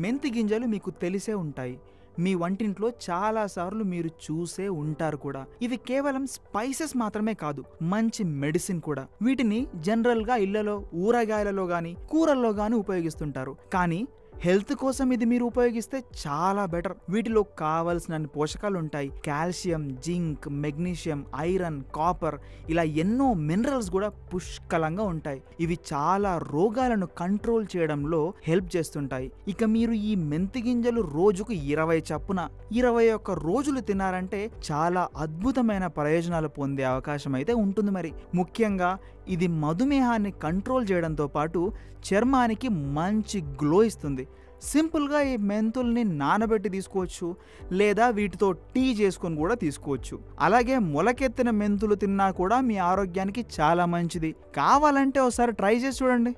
మెంతి గింజలు మీకు తెలిసే ఉంటాయి. మీ వంటింట్లో చాలా సార్లు మీరు చూసే ఉంటారు కూడా. ఇవి కేవలం స్పైసెస్ మాత్రమే కాదు, మంచి మెడిసిన్ కూడా. వీటిని జనరల్గా ఇళ్లలో ఊరగాయలలో గాని కూరల్లో గాని ఉపయోగిస్తుంటారు. కానీ హెల్త్ కోసం ఇది మీరు ఉపయోగిస్తే చాలా బెటర్. వీటిలో కావాల్సిన పోషకాలు ఉంటాయి. Calcium, zinc, magnesium, iron, copper, ఇలా ఎన్నో మినరల్స్ కూడా పుష్కలంగా ఉంటాయి. ఇవి చాలా రోగాలను కంట్రోల్ చేయడంలో హెల్ప్ చేస్తుంటాయి. ఇక మీరు ఈ మెంతి గింజలు రోజుకు 20 చప్పున 21 రోజులు తిన్నారంటే చాలా అద్భుతమైన ప్రయోజనాలు పొందే అవకాశం అయితే ఉంటుంది. మరి ముఖ్యంగా ఇది మధుమేహాన్ని కంట్రోల్ చేయడంతో పాటు చర్మానికి మంచి గ్లో ఇస్తుంది. సింపుల్గా ఈ మెంతుల్ని నానబెట్టి తీసుకోవచ్చు, లేదా వీటితో టీ చేసుకొని కూడా తీసుకోవచ్చు. అలాగే మొలకెత్తిన మెంతులు తిన్నా కూడా మీ ఆరోగ్యానికి చాలా మంచిది. కావాలంటే ఒకసారి ట్రై చేసి చూడండి.